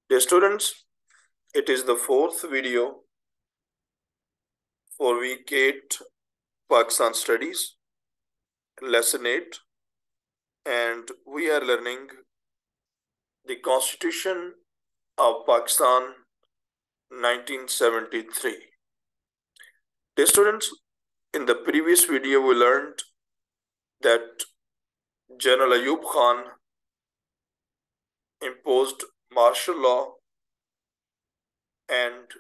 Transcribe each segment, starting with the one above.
Dear students, it is the fourth video for week 8 Pakistan Studies, lesson 8, and we are learning the Constitution of Pakistan 1973. Dear students, in the previous video we learned that General Ayub Khan imposed martial law and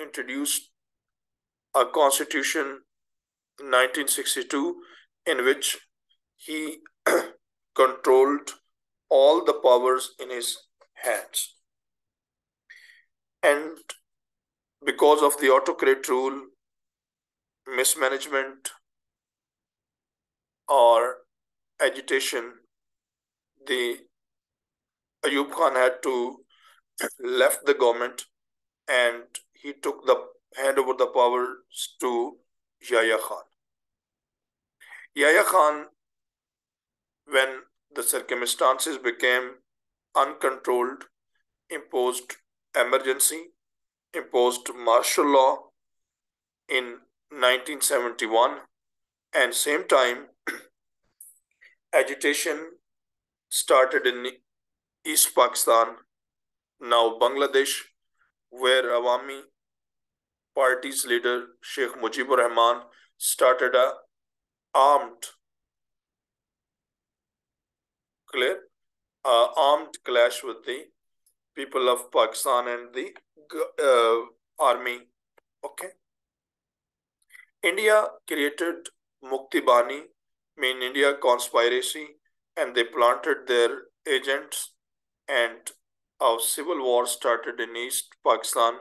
introduced a constitution in 1962 in which he controlled all the powers in his hands. And because of the autocrat rule, mismanagement, or agitation, the Ayub Khan had to left the government and he took the hand over the powers to Yahya Khan. Yahya Khan, when the circumstances became uncontrolled, imposed emergency, imposed martial law in 1971, and same time agitation started in East Pakistan, now Bangladesh, where Awami Party's leader Sheikh Mujibur Rahman started a armed clash with the people of Pakistan and the army. Okay. India created Mukti Bani, mean India conspiracy, and they planted their agents, and a civil war started in East Pakistan,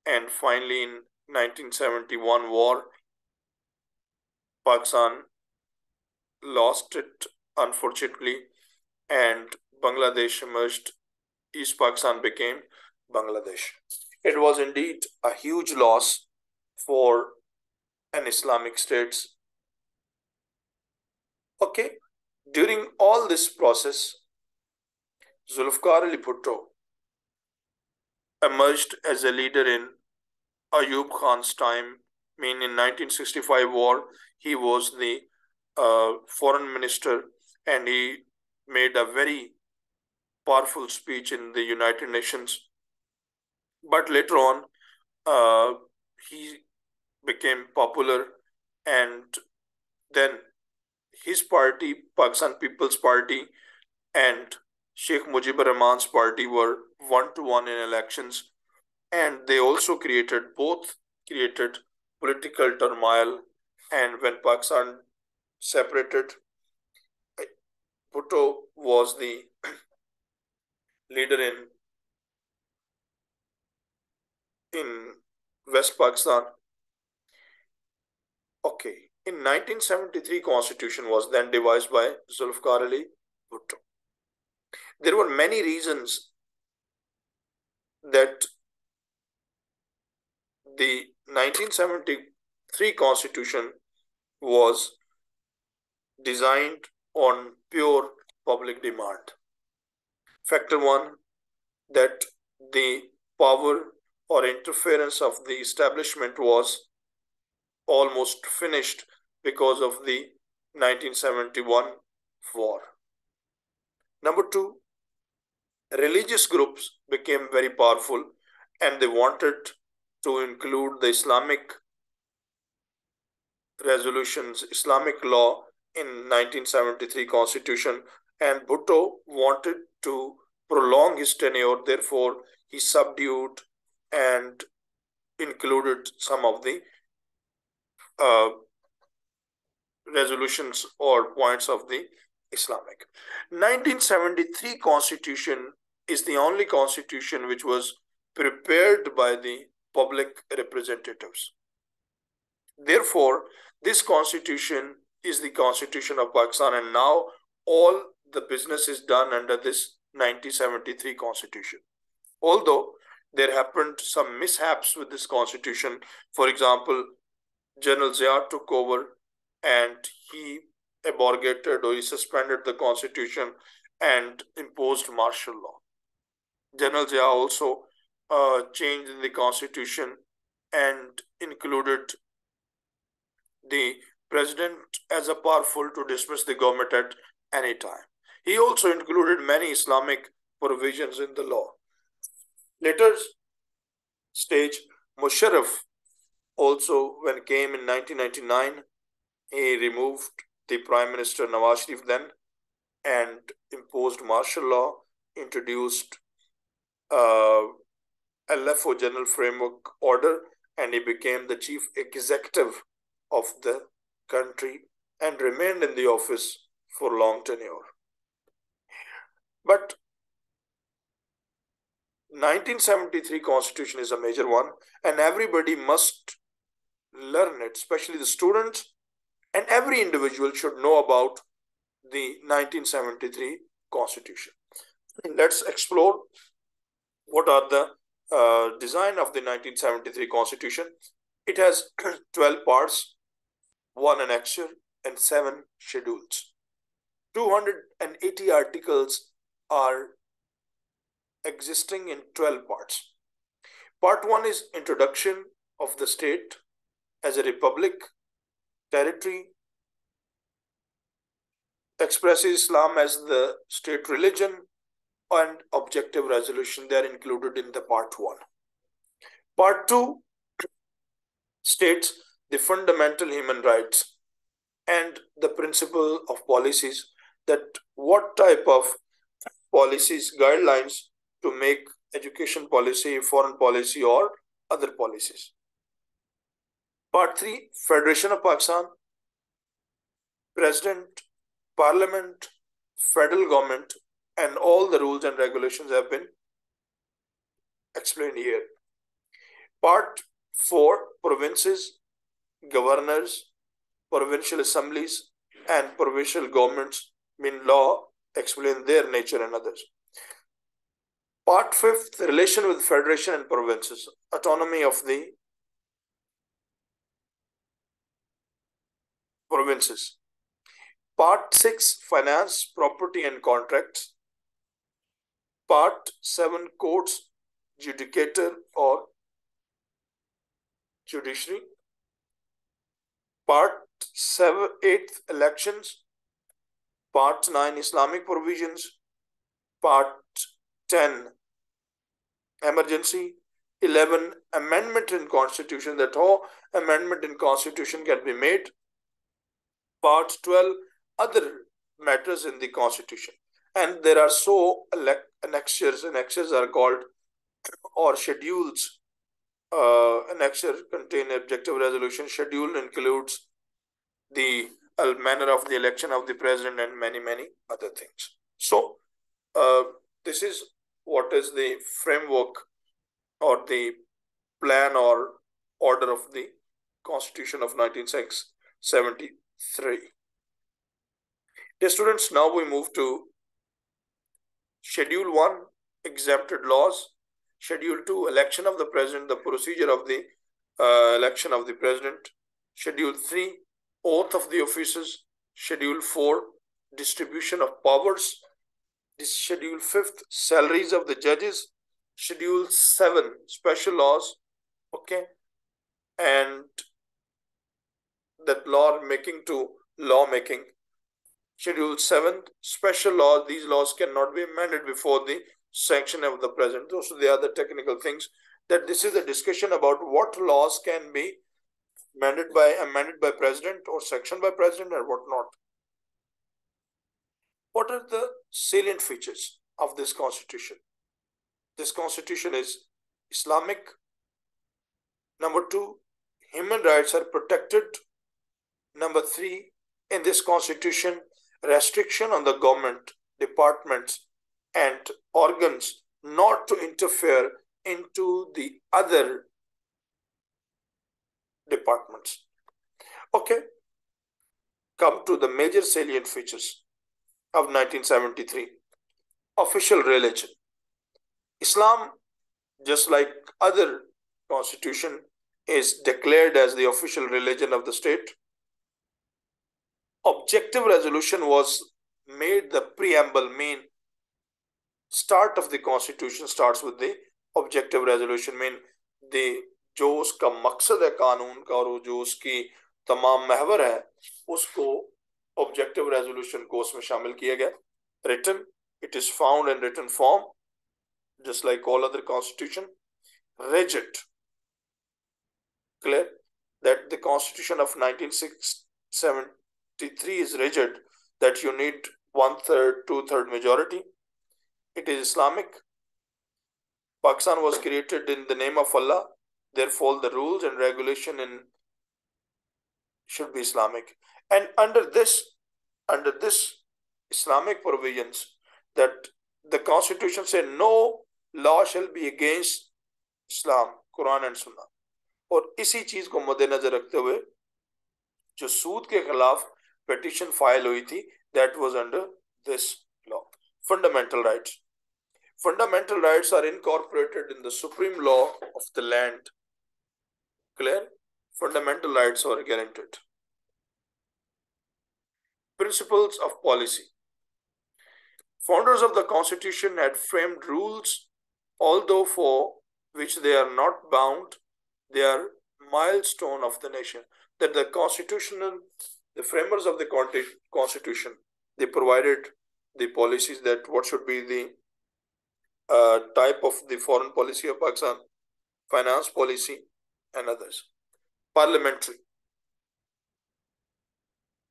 and finally in 1971 war, Pakistan lost it unfortunately, and Bangladesh emerged. East Pakistan became Bangladesh. It was indeed a huge loss for an Islamic state. Okay, during all this process, Zulfikar Ali Bhutto emerged as a leader in Ayub Khan's time. In 1965 war, he was the foreign minister, and he made a very powerful speech in the United Nations. But later on, he became popular, and then his party, Pakistan People's Party, and Sheikh Mujibur Rahman's party were 1-1 in elections, and they also both created political turmoil. And when Pakistan separated, Bhutto was the leader in West Pakistan. Okay, in 1973 constitution was then devised by Zulfikar Ali Bhutto. There were many reasons that the 1973 constitution was designed on pure public demand. Factor 1, that the power or interference of the establishment was almost finished because of the 1971 war. Number 2, religious groups became very powerful and they wanted to include the Islamic resolutions, Islamic law in 1973 constitution, and Bhutto wanted to prolong his tenure. Therefore, he subdued and included some of the resolutions or points of the Islamic. 1973 constitution is the only constitution which was prepared by the public representatives. Therefore, this constitution is the constitution of Pakistan, and now all the business is done under this 1973 constitution. Although there happened some mishaps with this constitution. For example, General Zia took over and he abrogated or he suspended the constitution and imposed martial law. General Zia also changed the constitution and included the president as a powerful to dismiss the government at any time. He also included many Islamic provisions in the law. Later stage, Musharraf also, when came in 1999, he removed the Prime Minister Nawaz Sharif then and imposed martial law, introduced uh, LFO General Framework Order, and he became the chief executive of the country and remained in the office for long tenure. But 1973 Constitution is a major one, and everybody must learn it, especially the students, and every individual should know about the 1973 Constitution. Let's explore what are the design of the 1973 Constitution. It has 12 parts, 1 annexure, and 7 schedules. 280 articles are existing in 12 parts. Part 1 is introduction of the state as a republic, territory, expresses Islam as the state religion, and objective resolution. They are included in the part 1. Part 2 states the fundamental human rights and the principle of policies, that what type of policies, guidelines to make education policy, foreign policy, or other policies. Part 3, Federation of Pakistan, President, Parliament, Federal Government, and all the rules and regulations have been explained here. Part 4, Provinces, Governors, Provincial Assemblies, and Provincial Governments, mean law, explain their nature and others. Part 5, relation with Federation and Provinces, autonomy of the provinces. Part 6, finance, property and contracts. Part 7, courts, judicature or judiciary. Part 7, 8, elections. Part 9, Islamic provisions. Part 10, emergency. 11, amendment in constitution, that how amendment in constitution can be made. Part 12, other matters in the constitution. And there are so annexures. Annexures are called, or schedules. Annexure contain objective resolution. Schedule includes the manner of the election of the president and many other things. So this is what is the framework or the plan or order of the Constitution of 1973. Dear students, now we move to Schedule 1, exempted laws. Schedule 2, election of the president, the procedure of the election of the president. Schedule 3, oath of the officers. Schedule 4, distribution of powers. Schedule 5th, salaries of the judges. Schedule 7, special laws. Okay, and that law making to lawmaking. Schedule 7, special laws. These laws cannot be amended before the sanction of the president. Those are the other technical things. That this is a discussion about what laws can be amended by president or sanctioned by president and what not. What are the salient features of this constitution? This constitution is Islamic. Number 2, human rights are protected. Number 3, in this constitution, restriction on the government, departments, and organs not to interfere into the other departments. Okay, come to the major salient features of 1973. Official religion. Islam, just like other constitution, is declared as the official religion of the state. Objective resolution was made the preamble, mean start of the constitution starts with the objective resolution, mean the जो उसका मकसद है कानून का और जो उसकी तमाम महवर है उसको ऑब्जेक्टिव रेजोल्यूशन को उसमें शामिल किया गया. Written, it is found in written form just like all other constitution. Rigid, clear that the constitution of 1973 is rigid, that you need 1/3 2/3 majority. It is Islamic. Pakistan was created in the name of Allah, therefore the rules and regulation in should be Islamic. And under this Islamic provisions, that the constitution said no law shall be against Islam, Quran and Sunnah. और इसी चीज को मद्देनजर रखते हुए जो सूद के खिलाफ पिटीशन फाइल हुई थी, that was under this law. Fundamental rights. Fundamental rights are incorporated in the supreme law of the land. Clear? Fundamental rights are guaranteed. Principles of policy. Founders of the Constitution had framed rules, although for which they are not bound, they are milestone of the nation. That the framers of the Constitution, they provided the policies that what should be the type of the foreign policy of Pakistan, finance policy, and others. Parliamentary.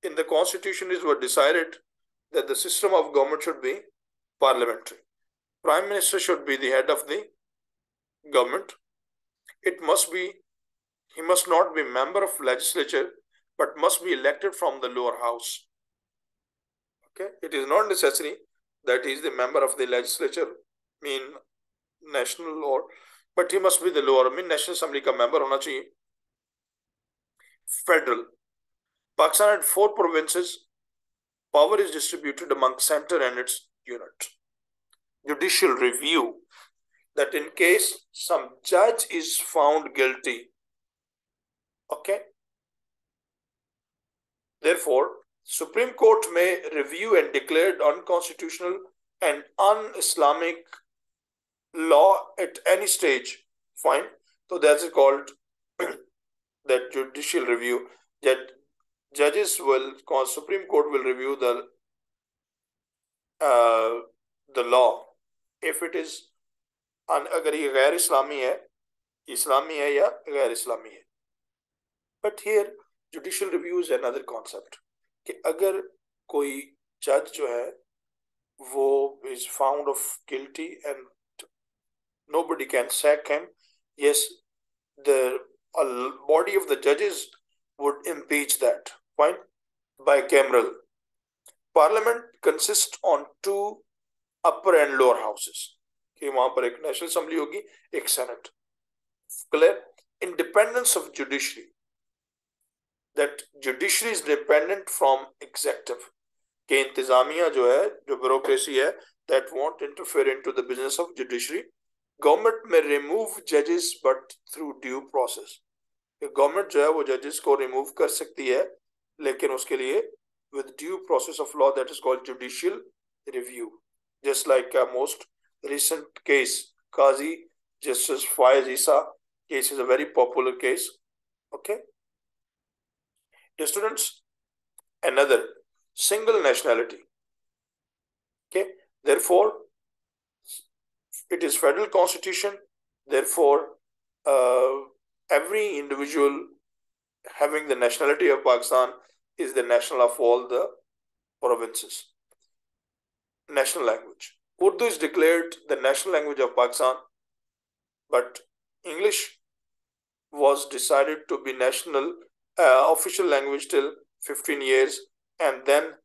In the Constitution is what decided that the system of government should be parliamentary. Prime Minister should be the head of the government. He must not be member of legislature, but must be elected from the lower house. Okay, it is not necessary that he is the member of the legislature, mean national, or but he must be the lower, mean National Assembly का member होना चाहिए. Federal. Pakistan had 4 provinces. Power is distributed among center and its unit. Judicial review, that in case some judge is found guilty, okay, therefore Supreme Court may review and declare unconstitutional and un-Islamic law at any stage. Fine. So that's called that judicial review, that judges will, Supreme Court will review the law if it is अगर ये गैर इस्लामी है या गैर इस्लामी है. But here judicial review is another concept, कि अगर कोई जज जो है वो is found of guilty and nobody can sack him, yes, the body of the judges would impeach that. Fine. Bicameral. Parliament consists on 2 upper and lower houses. कि वहां पर एक नेशनल असेंबली होगी, एक senate. Clear? Independence of judiciary. That judiciary is dependent from executive. कि इंतजामिया जो है, जो bureaucracy है, that won't interfere into the business of judiciary. Government may remove judges but through due process. Government जो है वो जजेस को रिमूव कर सकती है, लेकिन उसके लिए with due process of law, that is called judicial review. Just like most recent case, Qazi Justice Faiz Isa case is a very popular case. Okay. Dear students, another single nationality. Okay. Therefore, it is federal constitution. Therefore, every individual having the nationality of Pakistan is the national of all the provinces. National language. Urdu is declared the national language of Pakistan, but English was decided to be national official language till 15 years, and then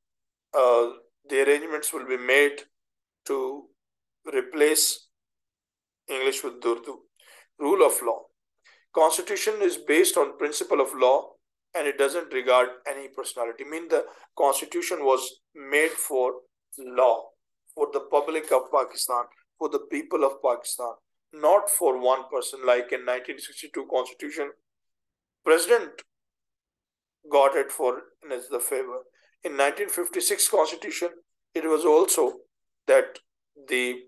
the arrangements will be made to replace English with Urdu. Rule of law. Constitution is based on principle of law, and it doesn't regard any personality. I mean, the Constitution was made for law, for the public of Pakistan, for the people of Pakistan, not for one person. Like in 1962 Constitution, President got it for the favor. In 1956 Constitution, it was also that the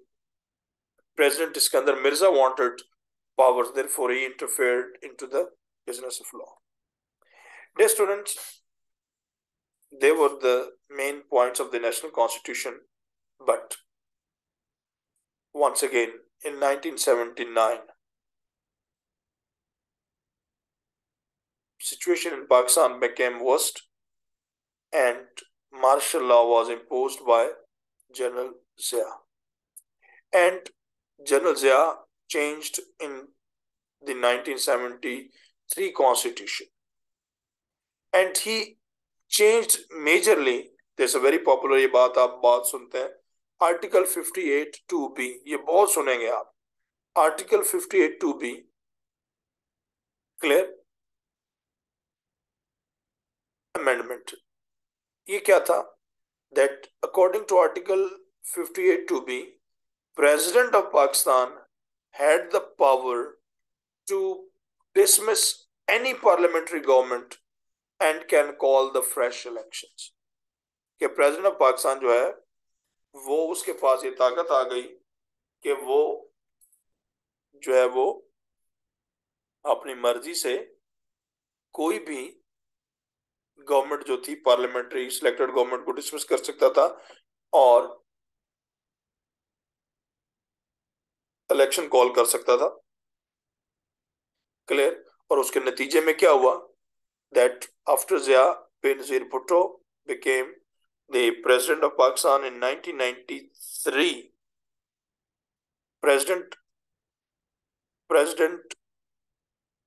President Iskandar Mirza wanted powers, therefore he interfered into the business of law. Dear students, they were the main points of the national constitution, but once again, in 1979, situation in Pakistan became worst and martial law was imposed by General Zia. And General Zia changed in the 1973 constitution. And he changed majorly. There's a very popular ये बात आप बहुत सुनते हैं, article 58 2B, ये बहुत सुनेंगे आप. Article 58 2B, clear amendment. ये क्या था? That according to article 58 2B, President of Pakistan had the power to dismiss any parliamentary government and can call the fresh elections. कि प्रेसिडेंट ऑफ पाकिस्तान जो है वो उसके पास ये ताकत आ गई कि वो जो है वो अपनी मर्जी से कोई भी गवर्नमेंट जो थी पार्लियामेंट्री सिलेक्टेड गवर्नमेंट को डिसमिस कर सकता था और इलेक्शन कॉल कर सकता था. क्लियर. और उसके नतीजे में क्या हुआ? That after Zia Benazir Bhutto became the president of Pakistan in 1993. President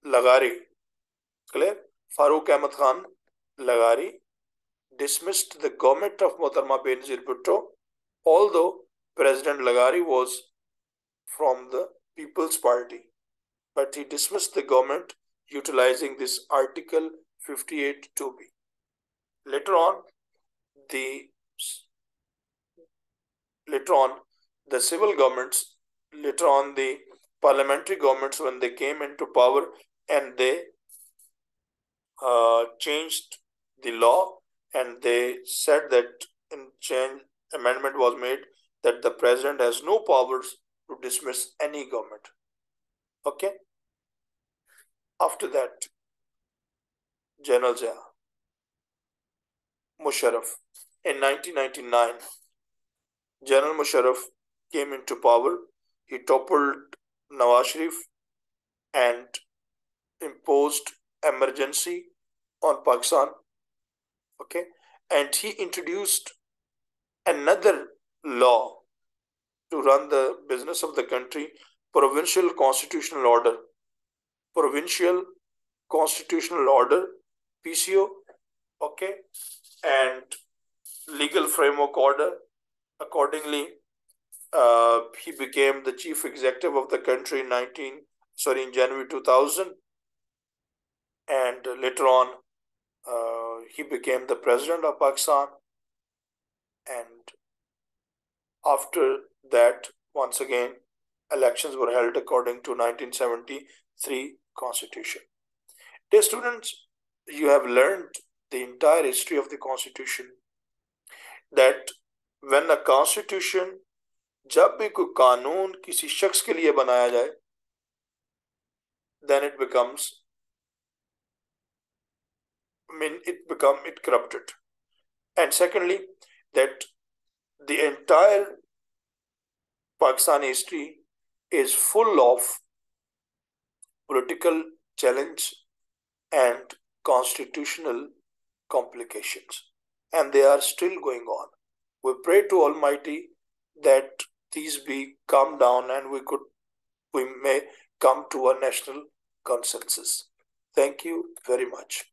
Lagari, clear, Farooq Ahmad Khan Lagari dismissed the government of Mohtarma Benazir Bhutto, although President Lagari was from the People's Party, but he dismissed the government utilizing this Article 58 2B. Later on, the civil governments, later on the parliamentary governments, when they came into power and they changed the law and they said that amendment was made that the president has no powers to dismiss any government. Okay. After that, General Zia Musharraf. In 1999, General Musharraf came into power. He toppled Nawaz Sharif and imposed emergency on Pakistan. Okay. And he introduced another law to run the business of the country, Provincial Constitutional Order. Provincial Constitutional Order, PCO. Okay. And Legal Framework Order. Accordingly, he became the chief executive of the country in January 2000, and later on he became the president of Pakistan. And after that, once again, elections were held according to 1973 constitution. Dear students, you have learned the entire history of the constitution, that when a constitution, जब भी कोई कानून किसी शख्स के लिए बनाया जाए, then it corrupted. And secondly, that the entire Pakistani history is full of political challenge and constitutional complications, and they are still going on. We pray to Almighty that these be calmed down and we may come to a national consensus. Thank you very much.